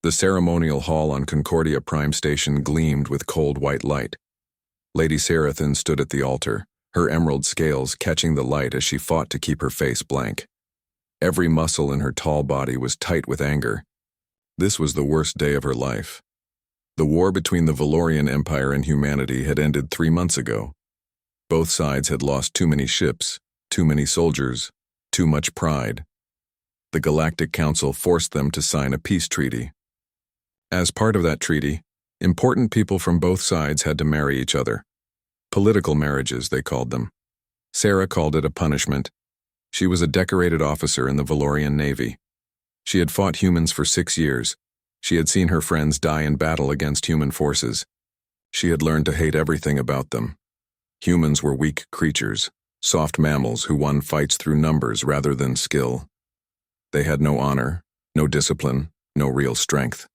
The ceremonial hall on Concordia Prime Station gleamed with cold white light. Lady Seraphine stood at the altar, her emerald scales catching the light as she fought to keep her face blank. Every muscle in her tall body was tight with anger. This was the worst day of her life. The war between the Valorian Empire and humanity had ended 3 months ago. Both sides had lost too many ships, too many soldiers, too much pride. The Galactic Council forced them to sign a peace treaty. As part of that treaty, important people from both sides had to marry each other. Political marriages, they called them. Sarah called it a punishment. She was a decorated officer in the Valorian Navy. She had fought humans for 6 years. She had seen her friends die in battle against human forces. She had learned to hate everything about them. Humans were weak creatures, soft mammals who won fights through numbers rather than skill. They had no honor, no discipline, no real strength.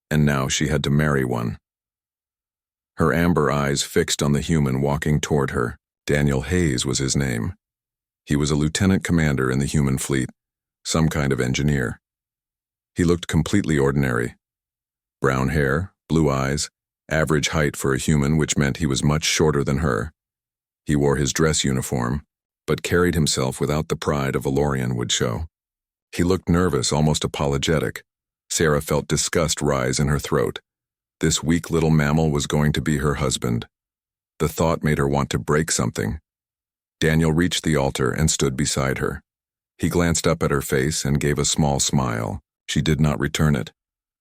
And now she had to marry one. Her amber eyes fixed on the human walking toward her. Daniel Hayes was his name. He was a lieutenant commander in the human fleet, some kind of engineer. He looked completely ordinary. Brown hair, blue eyes, average height for a human, which meant he was much shorter than her. He wore his dress uniform, but carried himself without the pride a Valorian would show. He looked nervous, almost apologetic. Sarah felt disgust rise in her throat. This weak little mammal was going to be her husband. The thought made her want to break something. Daniel reached the altar and stood beside her. He glanced up at her face and gave a small smile. She did not return it.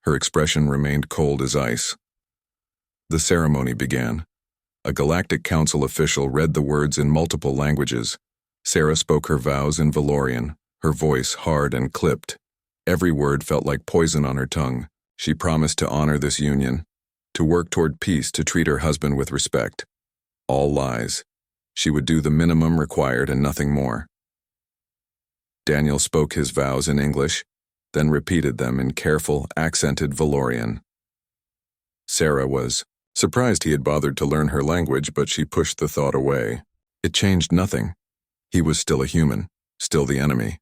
Her expression remained cold as ice. The ceremony began. A Galactic Council official read the words in multiple languages. Sarah spoke her vows in Valorian, her voice hard and clipped. Every word felt like poison on her tongue. She promised to honor this union, to work toward peace, to treat her husband with respect. All lies. She would do the minimum required and nothing more. Daniel spoke his vows in English, then repeated them in careful, accented Valorian. Sarah was surprised he had bothered to learn her language, but she pushed the thought away. It changed nothing. He was still a human, still the enemy.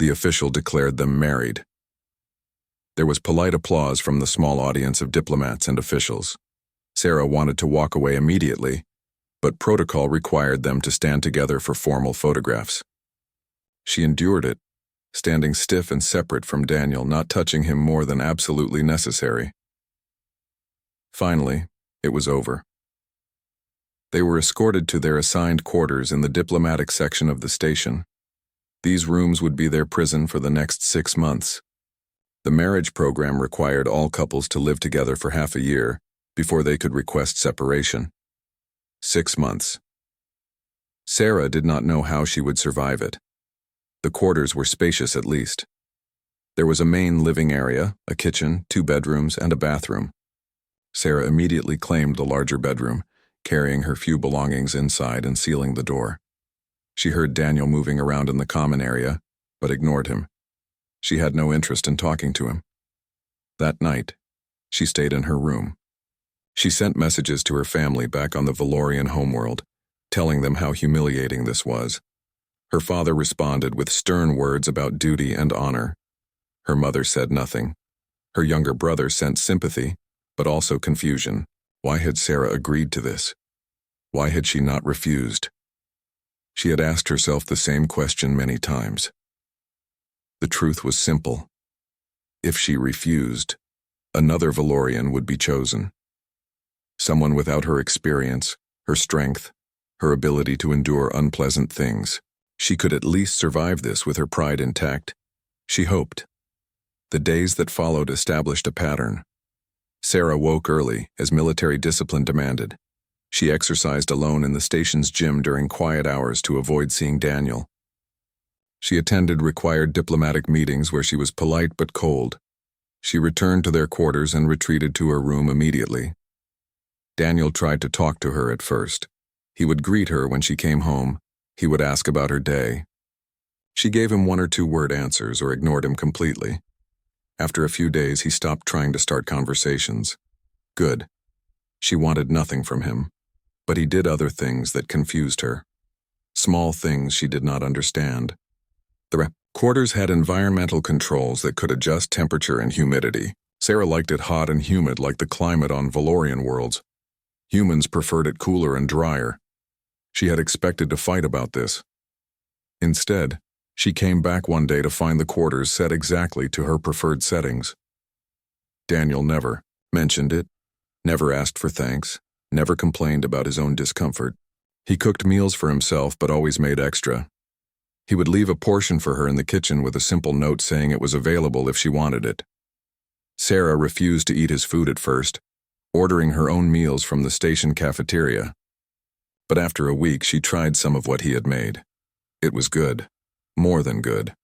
The official declared them married. There was polite applause from the small audience of diplomats and officials. Sarah wanted to walk away immediately, but protocol required them to stand together for formal photographs. She endured it, standing stiff and separate from Daniel, not touching him more than absolutely necessary. Finally, it was over. They were escorted to their assigned quarters in the diplomatic section of the station. These rooms would be their prison for the next 6 months. The marriage program required all couples to live together for half a year before they could request separation. 6 months. Sarah did not know how she would survive it. The quarters were spacious at least. There was a main living area, a kitchen, 2 bedrooms, and a bathroom. Sarah immediately claimed the larger bedroom, carrying her few belongings inside and sealing the door. She heard Daniel moving around in the common area, but ignored him. She had no interest in talking to him. That night, she stayed in her room. She sent messages to her family back on the Valorian homeworld, telling them how humiliating this was. Her father responded with stern words about duty and honor. Her mother said nothing. Her younger brother sent sympathy, but also confusion. Why had Sarah agreed to this? Why had she not refused? She had asked herself the same question many times. The truth was simple. If she refused, another Valorian would be chosen. Someone without her experience, her strength, her ability to endure unpleasant things. She could at least survive this with her pride intact. She hoped. The days that followed established a pattern. Sarah woke early, as military discipline demanded. She exercised alone in the station's gym during quiet hours to avoid seeing Daniel. She attended required diplomatic meetings where she was polite but cold. She returned to their quarters and retreated to her room immediately. Daniel tried to talk to her at first. He would greet her when she came home. He would ask about her day. She gave him 1 or 2 word answers or ignored him completely. After a few days, he stopped trying to start conversations. Good. She wanted nothing from him. But he did other things that confused her. Small things she did not understand. The quarters had environmental controls that could adjust temperature and humidity, Sarah liked it hot and humid like the climate on Valorian worlds. Humans preferred it cooler and drier. She had expected to fight about this. Instead, she came back one day to find the quarters set exactly to her preferred settings. Daniel never mentioned it, never asked for thanks, never complained about his own discomfort. He cooked meals for himself but always made extra. He would leave a portion for her in the kitchen with a simple note saying it was available if she wanted it. Sarah refused to eat his food at first, ordering her own meals from the station cafeteria. But after a week, she tried some of what he had made. It was good. More than good.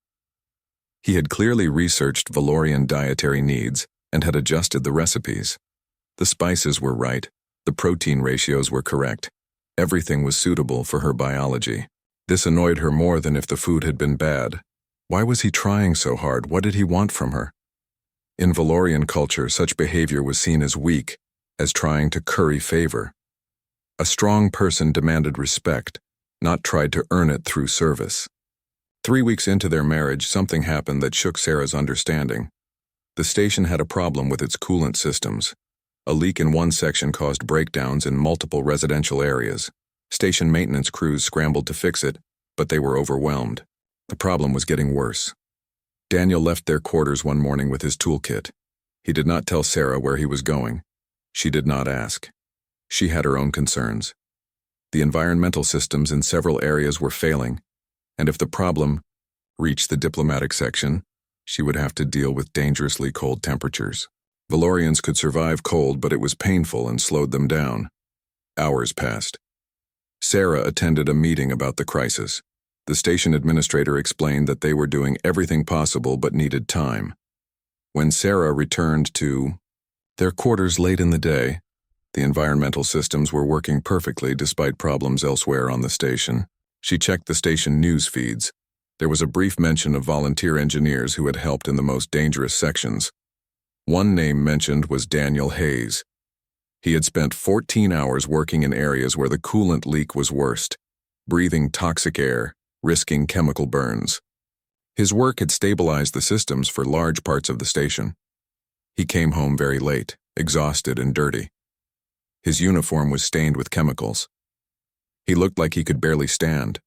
He had clearly researched Valorian dietary needs and had adjusted the recipes. The spices were right, the protein ratios were correct. Everything was suitable for her biology. This annoyed her more than if the food had been bad. Why was he trying so hard? What did he want from her? In Valorian culture, such behavior was seen as weak, as trying to curry favor. A strong person demanded respect, not tried to earn it through service. 3 weeks into their marriage, something happened that shook Sarah's understanding. The station had a problem with its coolant systems. A leak in one section caused breakdowns in multiple residential areas. Station maintenance crews scrambled to fix it, but they were overwhelmed. The problem was getting worse. Daniel left their quarters one morning with his toolkit. He did not tell Sarah where he was going. She did not ask. She had her own concerns. The environmental systems in several areas were failing, and if the problem reached the diplomatic section, she would have to deal with dangerously cold temperatures. Valorians could survive cold, but it was painful and slowed them down. Hours passed. Sarah attended a meeting about the crisis. The station administrator explained that they were doing everything possible but needed time. When Sarah returned to their quarters late in the day, the environmental systems were working perfectly despite problems elsewhere on the station. She checked the station news feeds. There was a brief mention of volunteer engineers who had helped in the most dangerous sections. One name mentioned was Daniel Hayes. He had spent 14 hours working in areas where the coolant leak was worst, breathing toxic air, risking chemical burns. His work had stabilized the systems for large parts of the station. He came home very late, exhausted and dirty. His uniform was stained with chemicals. He looked like he could barely stand.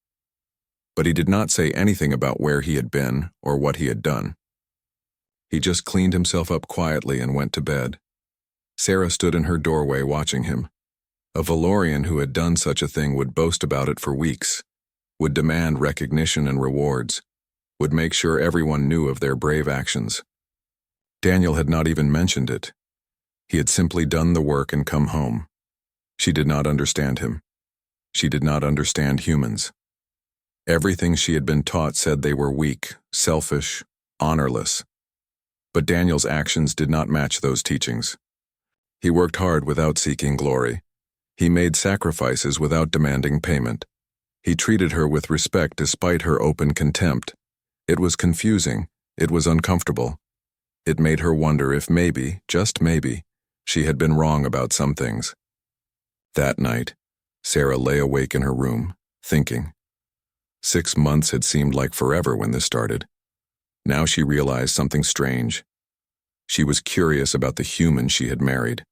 But he did not say anything about where he had been or what he had done. He just cleaned himself up quietly and went to bed. Sarah stood in her doorway watching him. A Valorian who had done such a thing would boast about it for weeks, would demand recognition and rewards, would make sure everyone knew of their brave actions. Daniel had not even mentioned it. He had simply done the work and come home. She did not understand him. She did not understand humans. Everything she had been taught said they were weak, selfish, honorless. But Daniel's actions did not match those teachings. He worked hard without seeking glory. He made sacrifices without demanding payment. He treated her with respect despite her open contempt. It was confusing. It was uncomfortable. It made her wonder if maybe, just maybe, she had been wrong about some things. That night, Sarah lay awake in her room, thinking. 6 months had seemed like forever when this started. Now she realized something strange. She was curious about the human she had married.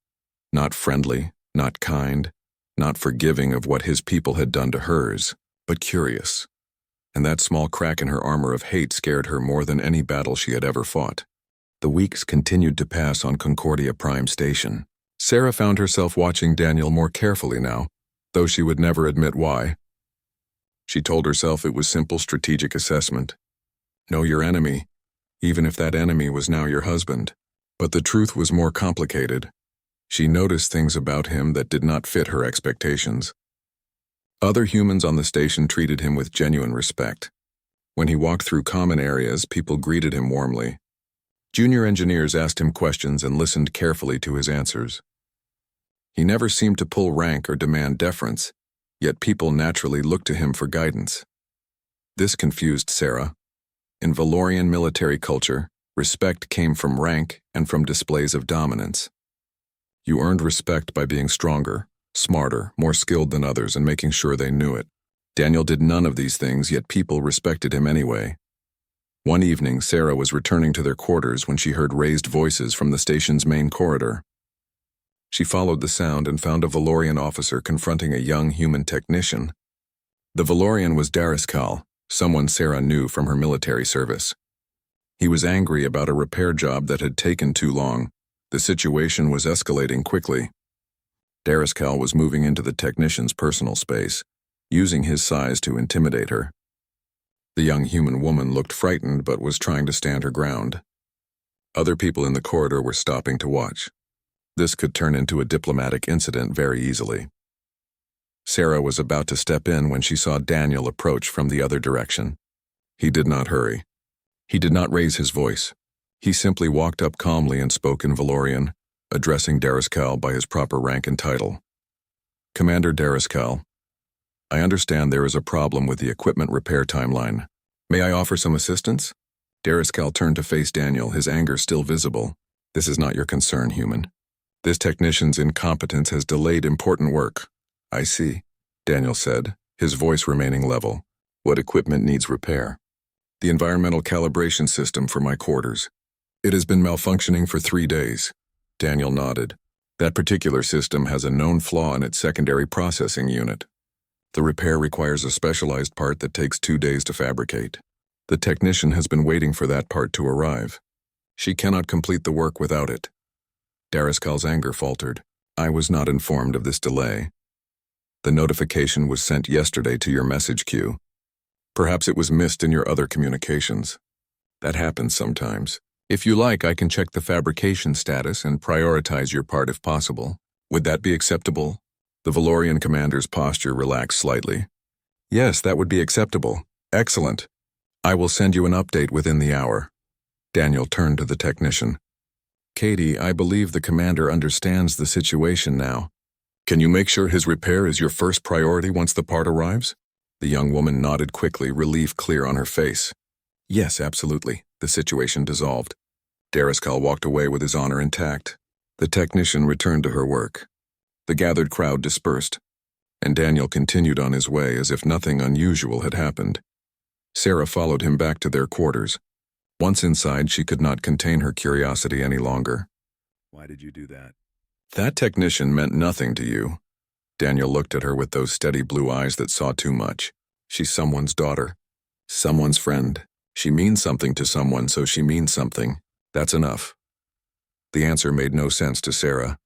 Not friendly, not kind, not forgiving of what his people had done to hers, but curious. And that small crack in her armor of hate scared her more than any battle she had ever fought. The weeks continued to pass on Concordia Prime Station. Sarah found herself watching Daniel more carefully now, though she would never admit why. She told herself it was simple strategic assessment. Know your enemy, even if that enemy was now your husband. But the truth was more complicated. She noticed things about him that did not fit her expectations. Other humans on the station treated him with genuine respect. When he walked through common areas, people greeted him warmly. Junior engineers asked him questions and listened carefully to his answers. He never seemed to pull rank or demand deference, yet people naturally looked to him for guidance. This confused Sarah. In Valorian military culture, respect came from rank and from displays of dominance. You earned respect by being stronger, smarter, more skilled than others and making sure they knew it. Daniel did none of these things, yet people respected him anyway. One evening, Sarah was returning to their quarters when she heard raised voices from the station's main corridor. She followed the sound and found a Valorian officer confronting a young human technician. The Valorian was Dariskal, someone Sarah knew from her military service. He was angry about a repair job that had taken too long. The situation was escalating quickly. Dariskal was moving into the technician's personal space, using his size to intimidate her. The young human woman looked frightened but was trying to stand her ground. Other people in the corridor were stopping to watch. This could turn into a diplomatic incident very easily. Sarah was about to step in when she saw Daniel approach from the other direction. He did not hurry. He did not raise his voice. He simply walked up calmly and spoke in Valorian, addressing Dariskal by his proper rank and title. Commander Dariskal, I understand there is a problem with the equipment repair timeline. May I offer some assistance? Dariskal turned to face Daniel, his anger still visible. This is not your concern, human. This technician's incompetence has delayed important work. I see, Daniel said, his voice remaining level. What equipment needs repair? The environmental calibration system for my quarters. It has been malfunctioning for 3 days. Daniel nodded. That particular system has a known flaw in its secondary processing unit. The repair requires a specialized part that takes 2 days to fabricate. The technician has been waiting for that part to arrive. She cannot complete the work without it. Dariskal's anger faltered. I was not informed of this delay. The notification was sent yesterday to your message queue. Perhaps it was missed in your other communications. That happens sometimes. If you like, I can check the fabrication status and prioritize your part if possible. Would that be acceptable? The Valorian commander's posture relaxed slightly. Yes, that would be acceptable. Excellent. I will send you an update within the hour. Daniel turned to the technician. Katie, I believe the commander understands the situation now. Can you make sure his repair is your first priority once the part arrives? The young woman nodded quickly, relief clear on her face. Yes, absolutely. The situation dissolved. Dariskal walked away with his honor intact. The technician returned to her work. The gathered crowd dispersed, and Daniel continued on his way as if nothing unusual had happened. Sarah followed him back to their quarters. Once inside, she could not contain her curiosity any longer. Why did you do that? That technician meant nothing to you. Daniel looked at her with those steady blue eyes that saw too much. She's someone's daughter. Someone's friend. She means something to someone, so she means something. That's enough. The answer made no sense to Sarah.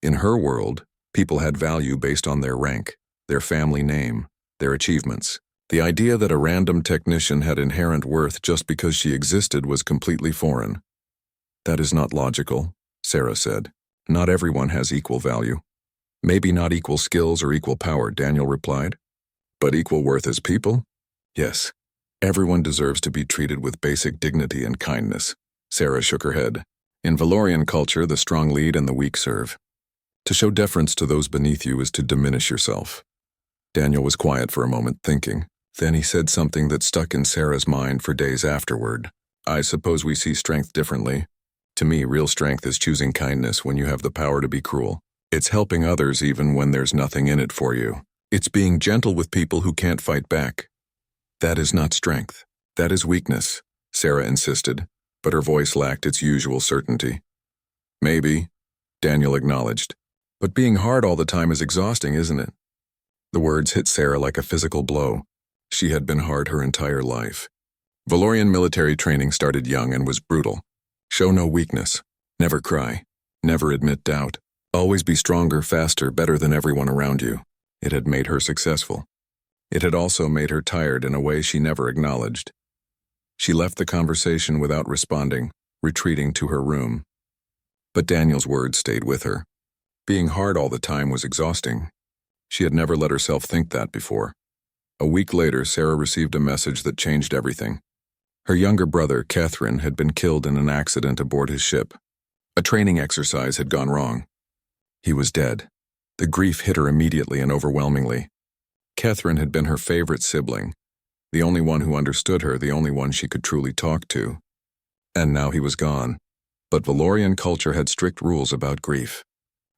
In her world, people had value based on their rank, their family name, their achievements. The idea that a random technician had inherent worth just because she existed was completely foreign. That is not logical, Sarah said. Not everyone has equal value. Maybe not equal skills or equal power, Daniel replied. But equal worth as people? Yes. Everyone deserves to be treated with basic dignity and kindness. Sarah shook her head. In Valorian culture, the strong lead and the weak serve. To show deference to those beneath you is to diminish yourself. Daniel was quiet for a moment, thinking. Then he said something that stuck in Sarah's mind for days afterward. I suppose we see strength differently. To me, real strength is choosing kindness when you have the power to be cruel. It's helping others even when there's nothing in it for you. It's being gentle with people who can't fight back. That is not strength. That is weakness, Sarah insisted, but her voice lacked its usual certainty. Maybe, Daniel acknowledged. But being hard all the time is exhausting, isn't it? The words hit Sarah like a physical blow. She had been hard her entire life. Valorian military training started young and was brutal. Show no weakness. Never cry. Never admit doubt. Always be stronger, faster, better than everyone around you. It had made her successful. It had also made her tired in a way she never acknowledged. She left the conversation without responding, retreating to her room. But Daniel's words stayed with her. Being hard all the time was exhausting. She had never let herself think that before. A week later, Sarah received a message that changed everything. Her younger brother, Catherine, had been killed in an accident aboard his ship. A training exercise had gone wrong. He was dead. The grief hit her immediately and overwhelmingly. Catherine had been her favorite sibling, the only one who understood her, the only one she could truly talk to. And now he was gone. But Valorian culture had strict rules about grief.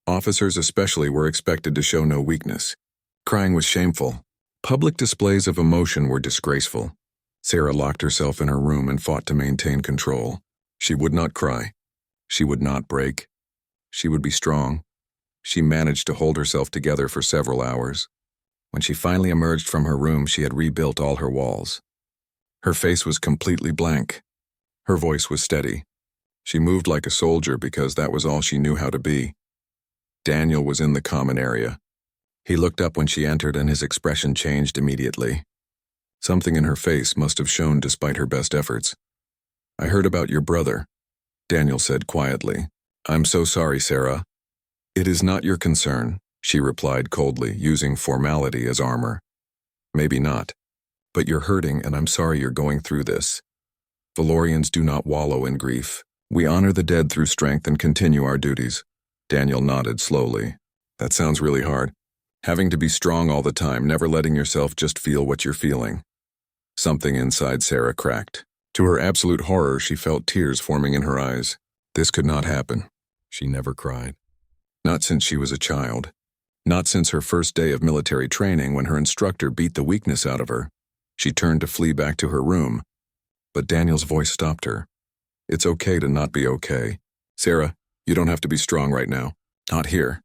Officers especially were expected to show no weakness. Crying was shameful. Public displays of emotion were disgraceful. Sarah locked herself in her room and fought to maintain control. She would not cry. She would not break. She would be strong. She managed to hold herself together for several hours. When she finally emerged from her room, she had rebuilt all her walls. Her face was completely blank. Her voice was steady. She moved like a soldier because that was all she knew how to be. Daniel was in the common area. He looked up when she entered and his expression changed immediately. Something in her face must have shown despite her best efforts. "I heard about your brother," Daniel said quietly. "I'm so sorry, Sarah." "It is not your concern," she replied coldly, using formality as armor. "Maybe not. But you're hurting and I'm sorry you're going through this. Valorians do not wallow in grief. We honor the dead through strength and continue our duties." Daniel nodded slowly. "That sounds really hard. Having to be strong all the time, never letting yourself just feel what you're feeling." Something inside Sarah cracked. To her absolute horror, she felt tears forming in her eyes. This could not happen. She never cried. Not since she was a child. Not since her first day of military training when her instructor beat the weakness out of her. She turned to flee back to her room. But Daniel's voice stopped her. "It's okay to not be okay. Sarah, you don't have to be strong right now. Not here."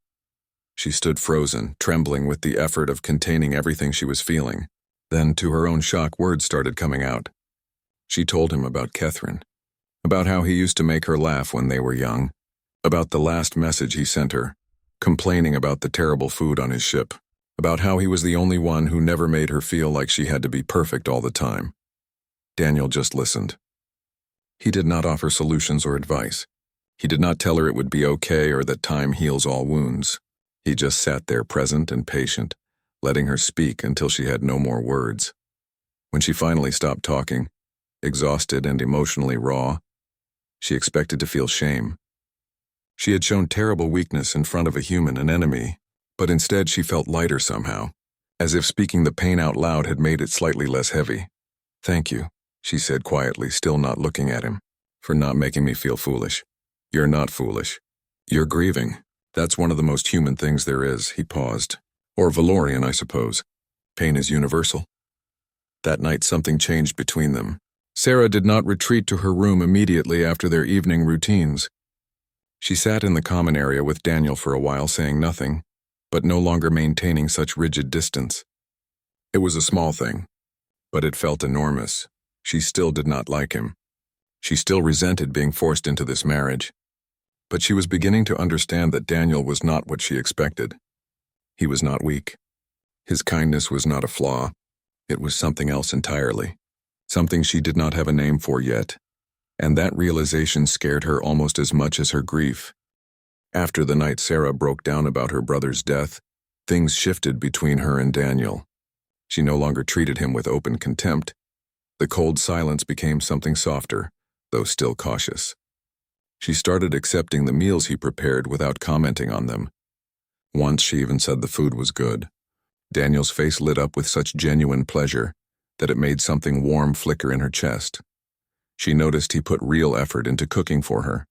She stood frozen, trembling with the effort of containing everything she was feeling. Then, to her own shock, words started coming out. She told him about Catherine, about how he used to make her laugh when they were young, about the last message he sent her, complaining about the terrible food on his ship, about how he was the only one who never made her feel like she had to be perfect all the time. Daniel just listened. He did not offer solutions or advice. He did not tell her it would be okay or that time heals all wounds. He just sat there present and patient, letting her speak until she had no more words. When she finally stopped talking, exhausted and emotionally raw, she expected to feel shame. She had shown terrible weakness in front of a human, an enemy, but instead she felt lighter somehow, as if speaking the pain out loud had made it slightly less heavy. "Thank you," she said quietly, still not looking at him, "for not making me feel foolish." "You're not foolish. You're grieving. That's one of the most human things there is." He paused. "Or Valorian, I suppose. Pain is universal." That night something changed between them. Sarah did not retreat to her room immediately after their evening routines. She sat in the common area with Daniel for a while, saying nothing, but no longer maintaining such rigid distance. It was a small thing, but it felt enormous. She still did not like him. She still resented being forced into this marriage. But she was beginning to understand that Daniel was not what she expected. He was not weak. His kindness was not a flaw. It was something else entirely. Something she did not have a name for yet. And that realization scared her almost as much as her grief. After the night Sarah broke down about her brother's death, things shifted between her and Daniel. She no longer treated him with open contempt. The cold silence became something softer, though still cautious. She started accepting the meals he prepared without commenting on them. Once she even said the food was good. Daniel's face lit up with such genuine pleasure that it made something warm flicker in her chest. She noticed he put real effort into cooking for her.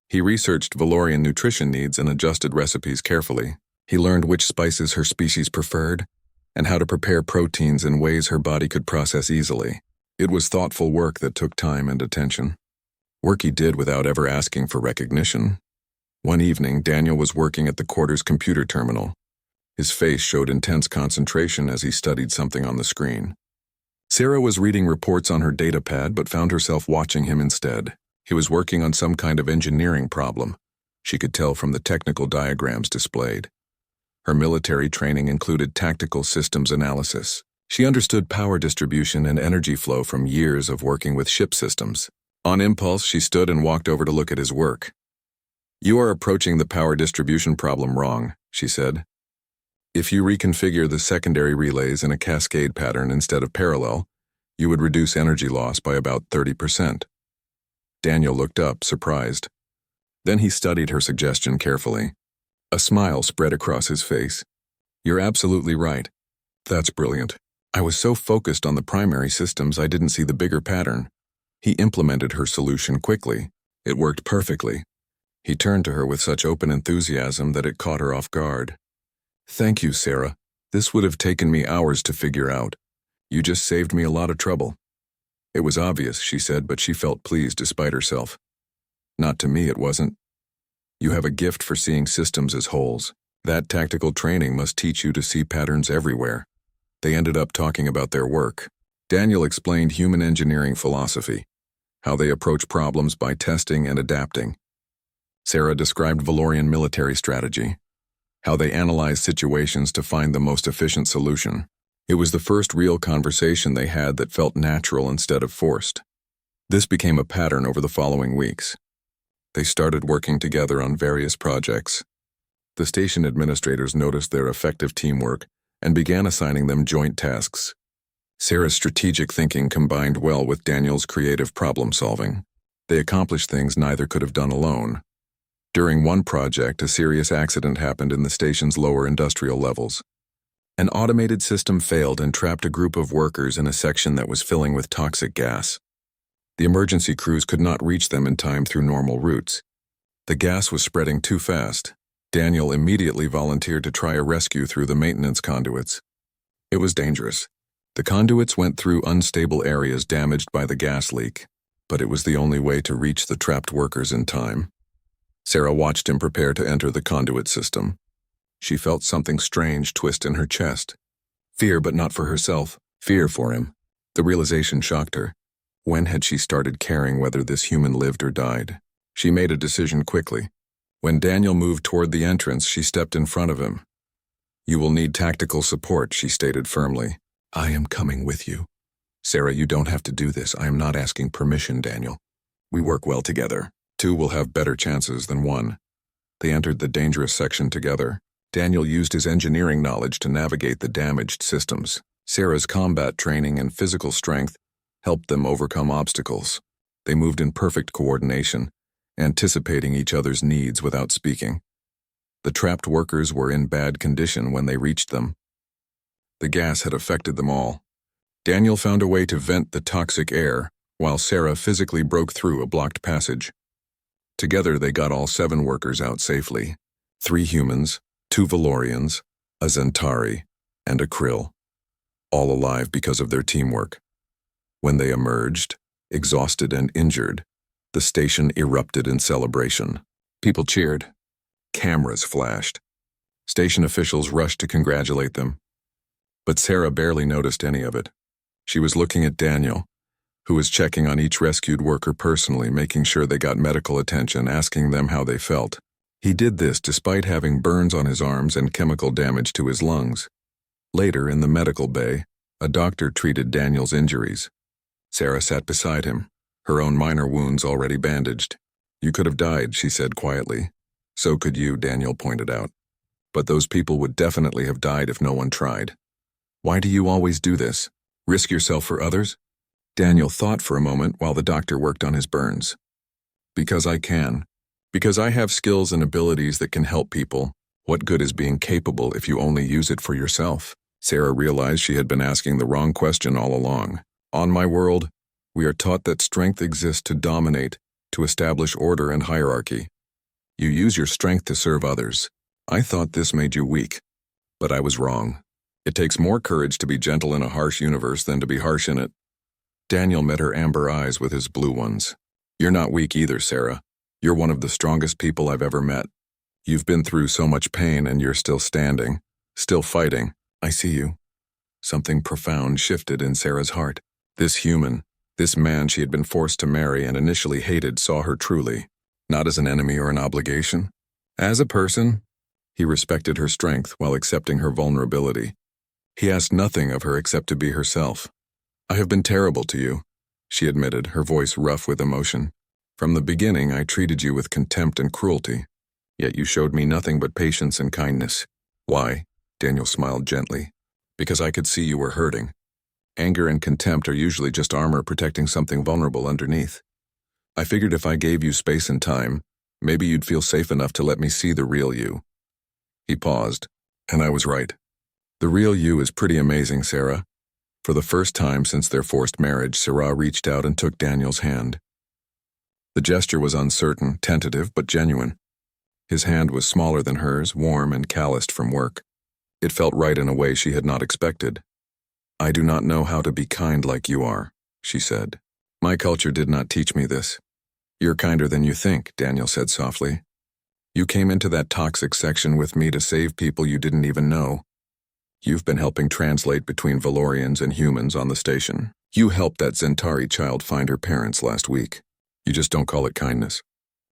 He researched Valorian nutrition needs and adjusted recipes carefully. He learned which spices her species preferred and how to prepare proteins in ways her body could process easily. It was thoughtful work that took time and attention. Work he did without ever asking for recognition. One evening, Daniel was working at the quarters computer terminal. His face showed intense concentration as he studied something on the screen. Sarah was reading reports on her datapad but found herself watching him instead. He was working on some kind of engineering problem. She could tell from the technical diagrams displayed. Her military training included tactical systems analysis. She understood power distribution and energy flow from years of working with ship systems. On impulse, she stood and walked over to look at his work. "You are approaching the power distribution problem wrong," she said. "If you reconfigure the secondary relays in a cascade pattern instead of parallel, you would reduce energy loss by about 30%. Daniel looked up, surprised. Then he studied her suggestion carefully. A smile spread across his face. "You're absolutely right. That's brilliant. I was so focused on the primary systems I didn't see the bigger pattern." He implemented her solution quickly. It worked perfectly. He turned to her with such open enthusiasm that it caught her off guard. "Thank you, Sarah. This would have taken me hours to figure out. You just saved me a lot of trouble." It was obvious, she said, but she felt pleased despite herself. Not to me, it wasn't. You have a gift for seeing systems as wholes. That tactical training must teach you to see patterns everywhere. They ended up talking about their work. Daniel explained human engineering philosophy, how they approach problems by testing and adapting. Sarah described Valorian military strategy, how they analyze situations to find the most efficient solution. It was the first real conversation they had that felt natural instead of forced. This became a pattern over the following weeks. They started working together on various projects. The station administrators noticed their effective teamwork and began assigning them joint tasks. Sarah's strategic thinking combined well with Daniel's creative problem-solving. They accomplished things neither could have done alone. During one project, a serious accident happened in the station's lower industrial levels. An automated system failed and trapped a group of workers in a section that was filling with toxic gas. The emergency crews could not reach them in time through normal routes. The gas was spreading too fast. Daniel immediately volunteered to try a rescue through the maintenance conduits. It was dangerous. The conduits went through unstable areas damaged by the gas leak, but it was the only way to reach the trapped workers in time. Sarah watched him prepare to enter the conduit system. She felt something strange twist in her chest. Fear, but not for herself. Fear for him. The realization shocked her. When had she started caring whether this human lived or died? She made a decision quickly. When Daniel moved toward the entrance, she stepped in front of him. "You will need tactical support," she stated firmly. "I am coming with you." "Sarah, you don't have to do this. I am not asking permission, Daniel. We work well together. Two will have better chances than one." They entered the dangerous section together. Daniel used his engineering knowledge to navigate the damaged systems. Sarah's combat training and physical strength helped them overcome obstacles. They moved in perfect coordination, anticipating each other's needs without speaking. The trapped workers were in bad condition when they reached them. The gas had affected them all. Daniel found a way to vent the toxic air, while Sarah physically broke through a blocked passage. Together they got all 7 workers out safely. 3 humans, 2 Valorians, a Zentari, and a Krill. All alive because of their teamwork. When they emerged, exhausted and injured, the station erupted in celebration. People cheered. Cameras flashed. Station officials rushed to congratulate them. But Sarah barely noticed any of it. She was looking at Daniel, who was checking on each rescued worker personally, making sure they got medical attention, asking them how they felt. He did this despite having burns on his arms and chemical damage to his lungs. Later, in the medical bay, a doctor treated Daniel's injuries. Sarah sat beside him, her own minor wounds already bandaged. "You could have died," she said quietly. "So could you," Daniel pointed out. "But those people would definitely have died if no one tried. Why do you always do this? Risk yourself for others?" Daniel thought for a moment while the doctor worked on his burns. "Because I can. Because I have skills and abilities that can help people. What good is being capable if you only use it for yourself?" Sarah realized she had been asking the wrong question all along. On my world, we are taught that strength exists to dominate, to establish order and hierarchy. You use your strength to serve others. I thought this made you weak. But I was wrong. It takes more courage to be gentle in a harsh universe than to be harsh in it. Daniel met her amber eyes with his blue ones. "You're not weak either, Sarah. You're one of the strongest people I've ever met. You've been through so much pain and you're still standing, still fighting. I see you." Something profound shifted in Sarah's heart. This human, this man she had been forced to marry and initially hated, saw her truly, not as an enemy or an obligation. As a person, he respected her strength while accepting her vulnerability. He asked nothing of her except to be herself. "I have been terrible to you," she admitted, her voice rough with emotion. "From the beginning, I treated you with contempt and cruelty. Yet you showed me nothing but patience and kindness." "Why?" Daniel smiled gently. "Because I could see you were hurting. Anger and contempt are usually just armor protecting something vulnerable underneath. I figured if I gave you space and time, maybe you'd feel safe enough to let me see the real you." He paused, and I was right. The real you is pretty amazing, Sarah. For the first time since their forced marriage, Sarah reached out and took Daniel's hand. The gesture was uncertain, tentative, but genuine. His hand was smaller than hers, warm and calloused from work. It felt right in a way she had not expected. "I do not know how to be kind like you are." she said. My culture did not teach me this. You're kinder than you think, Daniel said softly. You came into that toxic section with me to save people you didn't even know. You've been helping translate between Valorians and humans on the station. You helped that Zentari child find her parents last week. You just don't call it kindness.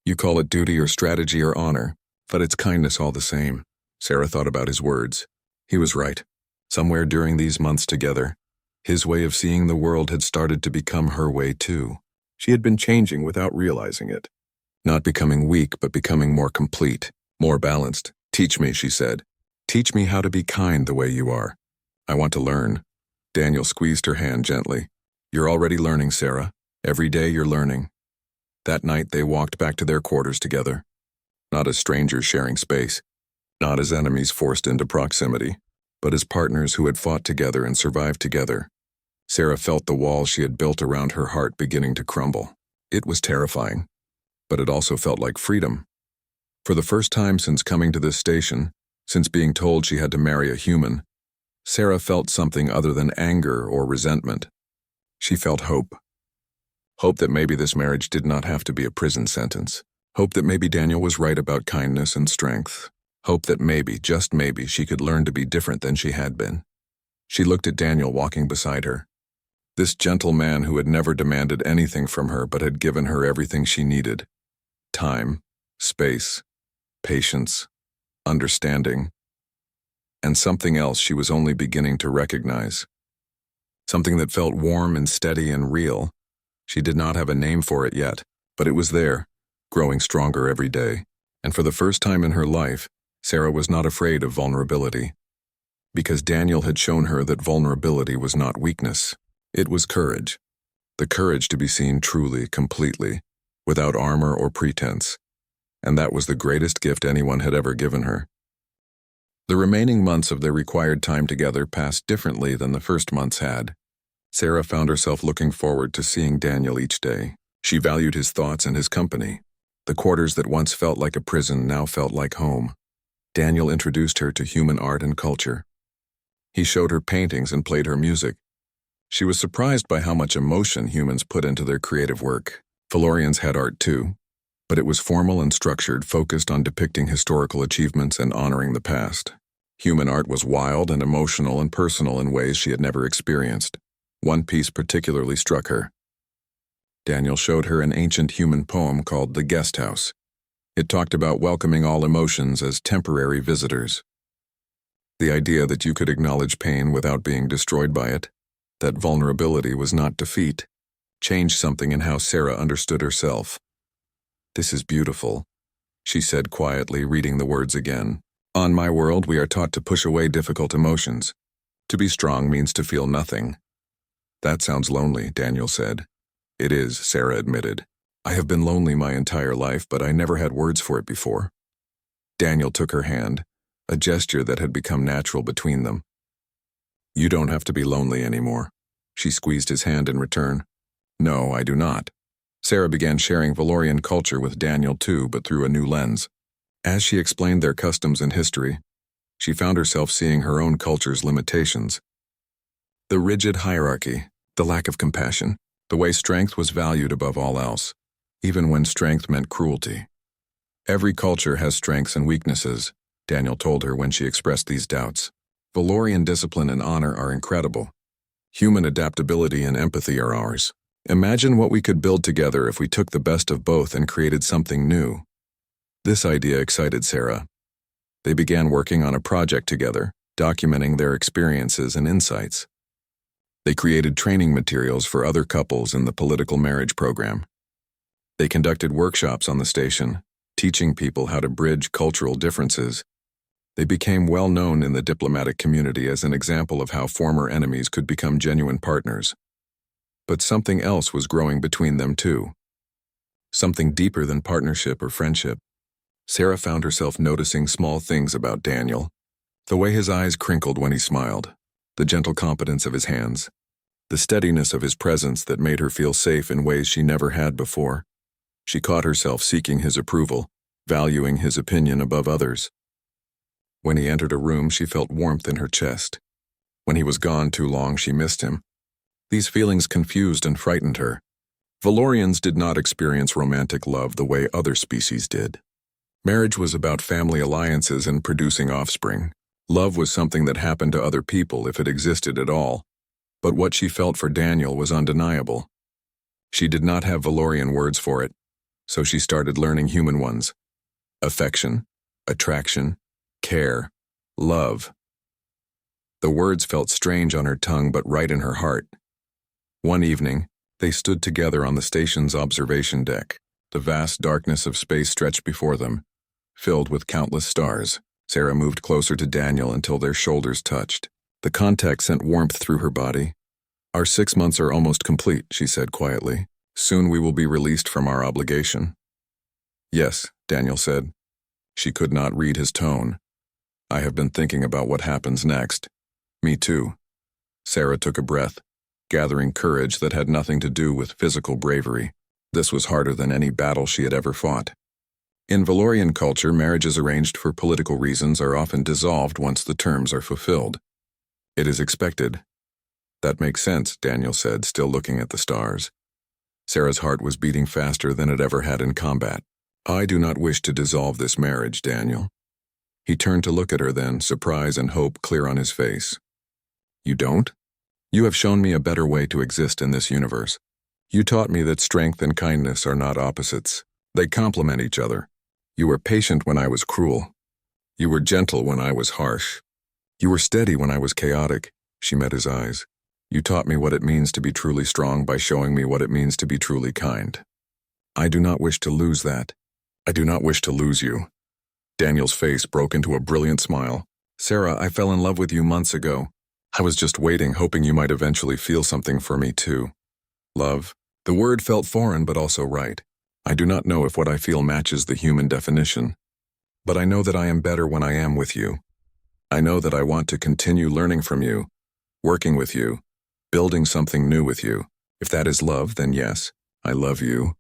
You call it duty or strategy or honor, but it's kindness all the same. Sarah thought about his words. He was right. Somewhere during these months together, his way of seeing the world had started to become her way too. She had been changing without realizing it. Not becoming weak, but becoming more complete, more balanced. Teach me, she said. Teach me how to be kind the way you are. I want to learn. Daniel squeezed her hand gently. You're already learning, Sarah. Every day you're learning. That night they walked back to their quarters together. Not as strangers sharing space, not as enemies forced into proximity, but as partners who had fought together and survived together. Sarah felt the wall she had built around her heart beginning to crumble. It was terrifying, but it also felt like freedom. For the first time since coming to this station, since being told she had to marry a human, Sarah felt something other than anger or resentment. She felt hope. Hope that maybe this marriage did not have to be a prison sentence. Hope that maybe Daniel was right about kindness and strength. Hope that maybe, just maybe, she could learn to be different than she had been. She looked at Daniel walking beside her. This gentle man who had never demanded anything from her but had given her everything she needed. Time, space, patience, understanding, and something else she was only beginning to recognize. Something that felt warm and steady and real. She did not have a name for it yet, but it was there, growing stronger every day. And for the first time in her life, Sarah was not afraid of vulnerability. Because Daniel had shown her that vulnerability was not weakness. It was courage. The courage to be seen truly, completely, without armor or pretense. And that was the greatest gift anyone had ever given her. The remaining months of their required time together passed differently than the first months had. Sarah found herself looking forward to seeing Daniel each day. She valued his thoughts and his company. The quarters that once felt like a prison now felt like home. Daniel introduced her to human art and culture. He showed her paintings and played her music. She was surprised by how much emotion humans put into their creative work. Valorians had art too, but it was formal and structured, focused on depicting historical achievements and honoring the past. Human art was wild and emotional and personal in ways she had never experienced. One piece particularly struck her. Daniel showed her an ancient human poem called The Guest House. It talked about welcoming all emotions as temporary visitors. The idea that you could acknowledge pain without being destroyed by it, that vulnerability was not defeat, changed something in how Sarah understood herself. This is beautiful, she said quietly, reading the words again. On my world, we are taught to push away difficult emotions. To be strong means to feel nothing. That sounds lonely, Daniel said. It is, Sarah admitted. I have been lonely my entire life, but I never had words for it before. Daniel took her hand, a gesture that had become natural between them. You don't have to be lonely anymore. She squeezed his hand in return. No, I do not. Sarah began sharing Valorian culture with Daniel too, but through a new lens. As she explained their customs and history, she found herself seeing her own culture's limitations. The rigid hierarchy, the lack of compassion, the way strength was valued above all else, even when strength meant cruelty. Every culture has strengths and weaknesses, Daniel told her when she expressed these doubts. Valorian discipline and honor are incredible. Human adaptability and empathy are ours. Imagine what we could build together if we took the best of both and created something new. This idea excited Sarah. They began working on a project together, documenting their experiences and insights. They created training materials for other couples in the political marriage program. They conducted workshops on the station, teaching people how to bridge cultural differences. They became well known in the diplomatic community as an example of how former enemies could become genuine partners. But something else was growing between them too. Something deeper than partnership or friendship. Sarah found herself noticing small things about Daniel. The way his eyes crinkled when he smiled, the gentle competence of his hands, the steadiness of his presence that made her feel safe in ways she never had before. She caught herself seeking his approval, valuing his opinion above others. When he entered a room, she felt warmth in her chest. When he was gone too long, she missed him. These feelings confused and frightened her. Valorians did not experience romantic love the way other species did. Marriage was about family alliances and producing offspring. Love was something that happened to other people if it existed at all. But what she felt for Daniel was undeniable. She did not have Valorian words for it, so she started learning human ones. Affection, attraction, care, love. The words felt strange on her tongue but right in her heart. One evening, they stood together on the station's observation deck. The vast darkness of space stretched before them, filled with countless stars. Sarah moved closer to Daniel until their shoulders touched. The contact sent warmth through her body. "Our 6 months are almost complete," she said quietly. "Soon we will be released from our obligation." "Yes," Daniel said. She could not read his tone. "I have been thinking about what happens next." "Me too." Sarah took a breath, gathering courage that had nothing to do with physical bravery. This was harder than any battle she had ever fought. In Valorian culture, marriages arranged for political reasons are often dissolved once the terms are fulfilled. It is expected. "That makes sense," Daniel said, still looking at the stars. Sarah's heart was beating faster than it ever had in combat. "I do not wish to dissolve this marriage, Daniel." He turned to look at her then, surprise and hope clear on his face. "You don't? You have shown me a better way to exist in this universe. You taught me that strength and kindness are not opposites. They complement each other. You were patient when I was cruel. You were gentle when I was harsh. You were steady when I was chaotic." She met his eyes. "You taught me what it means to be truly strong by showing me what it means to be truly kind. I do not wish to lose that. I do not wish to lose you." Daniel's face broke into a brilliant smile. "Sarah, I fell in love with you months ago. I was just waiting, hoping you might eventually feel something for me too." Love. The word felt foreign but also right. "I do not know if what I feel matches the human definition. But I know that I am better when I am with you. I know that I want to continue learning from you, working with you, building something new with you. If that is love, then yes, I love you."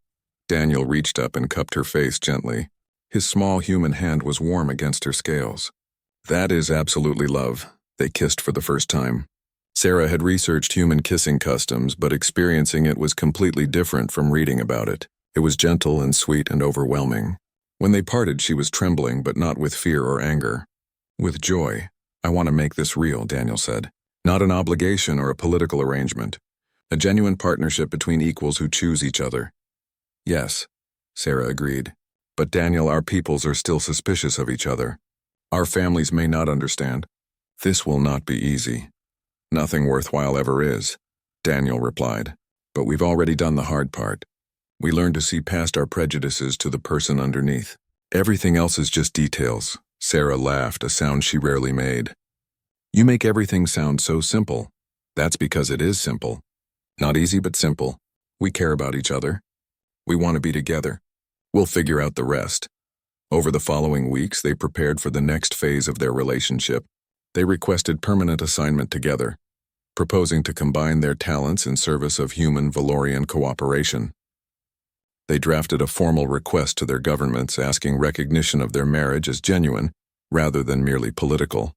Daniel reached up and cupped her face gently. His small human hand was warm against her scales. "That is absolutely love." They kissed for the first time. Sarah had researched human kissing customs, but experiencing it was completely different from reading about it. It was gentle and sweet and overwhelming. When they parted, she was trembling, but not with fear or anger. With joy. "I want to make this real," Daniel said. "Not an obligation or a political arrangement. A genuine partnership between equals who choose each other." "Yes," Sarah agreed. "But Daniel, our peoples are still suspicious of each other. Our families may not understand. This will not be easy." "Nothing worthwhile ever is," Daniel replied. "But we've already done the hard part. We learned to see past our prejudices to the person underneath. Everything else is just details." Sarah laughed, a sound she rarely made. "You make everything sound so simple." "That's because it is simple. Not easy, but simple. We care about each other. We want to be together. We'll figure out the rest." Over the following weeks, they prepared for the next phase of their relationship. They requested permanent assignment together, proposing to combine their talents in service of human-Valorian cooperation. They drafted a formal request to their governments asking recognition of their marriage as genuine rather than merely political.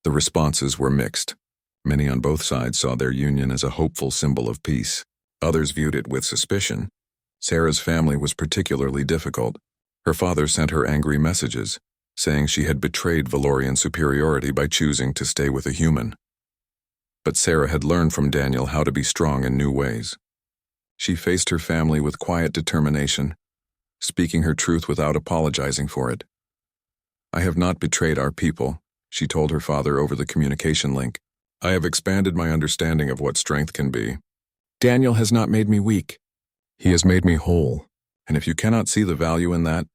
The responses were mixed. Many on both sides saw their union as a hopeful symbol of peace. Others viewed it with suspicion. Sarah's family was particularly difficult. Her father sent her angry messages, saying she had betrayed Valorian superiority by choosing to stay with a human. But Sarah had learned from Daniel how to be strong in new ways. She faced her family with quiet determination, speaking her truth without apologizing for it. "I have not betrayed our people," she told her father over the communication link. "I have expanded my understanding of what strength can be. Daniel has not made me weak. He has made me whole. And if you cannot see the value in that,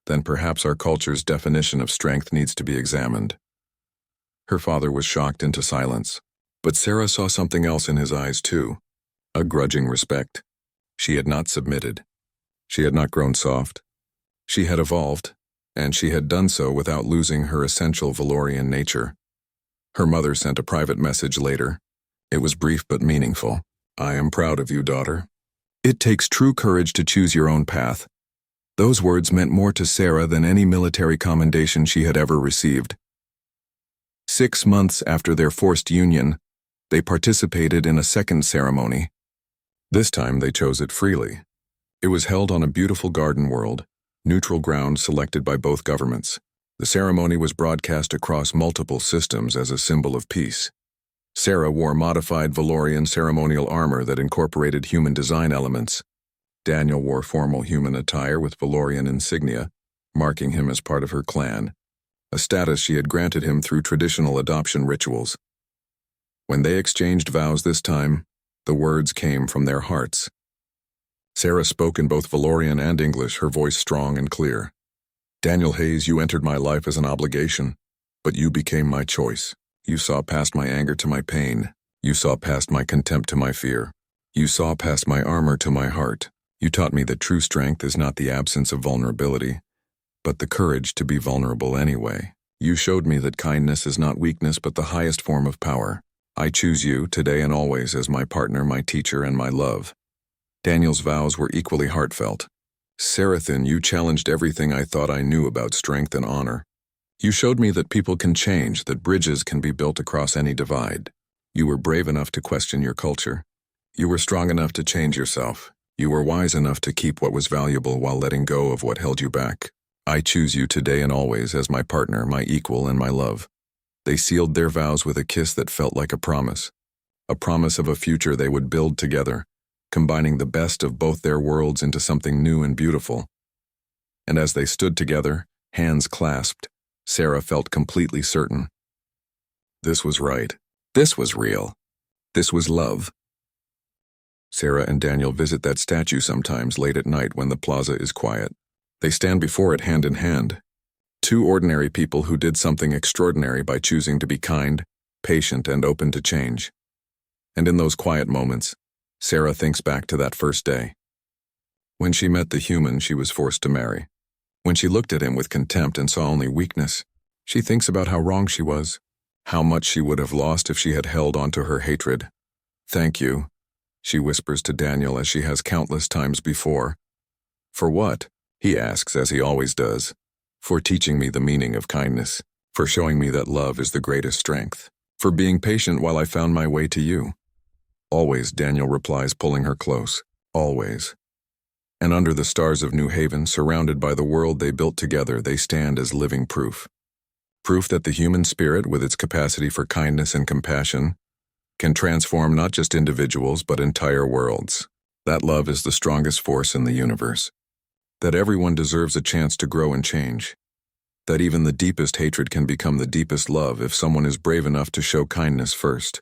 then perhaps our culture's definition of strength needs to be examined." Her father was shocked into silence. But Sarah saw something else in his eyes too, a grudging respect. She had not submitted. She had not grown soft. She had evolved, and she had done so without losing her essential Valorian nature. Her mother sent a private message later. It was brief but meaningful. "I am proud of you, daughter. It takes true courage to choose your own path." Those words meant more to Sarah than any military commendation she had ever received. 6 months after their forced union, They participated in a second ceremony. This time they chose it freely. It was held on a beautiful garden world, neutral ground selected by both governments. The ceremony was broadcast across multiple systems as a symbol of peace. Sarah wore modified Valorian ceremonial armor that incorporated human design elements. Daniel wore formal human attire with Valorian insignia, marking him as part of her clan, a status she had granted him through traditional adoption rituals. When they exchanged vows this time, the words came from their hearts. Sarah spoke in both Valorian and English, her voice strong and clear. Daniel Hayes, you entered my life as an obligation, but you became my choice. You saw past my anger to my pain. You saw past my contempt to my fear. You saw past my armor to my heart. You taught me that true strength is not the absence of vulnerability, but the courage to be vulnerable anyway. You showed me that kindness is not weakness but the highest form of power. I choose you, today and always, as my partner, my teacher, and my love. Daniel's vows were equally heartfelt. Sarathin, you challenged everything I thought I knew about strength and honor. You showed me that people can change, that bridges can be built across any divide. You were brave enough to question your culture. You were strong enough to change yourself. You were wise enough to keep what was valuable while letting go of what held you back. I choose you today and always as my partner, my equal, and my love. They sealed their vows with a kiss that felt like a promise of a future they would build together, combining the best of both their worlds into something new and beautiful. And as they stood together, hands clasped, Sarah felt completely certain. This was right. This was real. This was love. Sarah and Daniel visit that statue sometimes late at night when the plaza is quiet. They stand before it hand in hand. Two ordinary people who did something extraordinary by choosing to be kind, patient, and open to change. And in those quiet moments, Sarah thinks back to that first day. When she met the human she was forced to marry. When she looked at him with contempt and saw only weakness, she thinks about how wrong she was, how much she would have lost if she had held on to her hatred. Thank you, she whispers to Daniel as she has countless times before. For what? He asks, as he always does. For teaching me the meaning of kindness, for showing me that love is the greatest strength, for being patient while I found my way to you. Always, Daniel replies, pulling her close. Always. And under the stars of New Haven, surrounded by the world they built together, they stand as living proof. Proof that the human spirit, with its capacity for kindness and compassion, can transform not just individuals but entire worlds. That love is the strongest force in the universe. That everyone deserves a chance to grow and change. That even the deepest hatred can become the deepest love if someone is brave enough to show kindness first.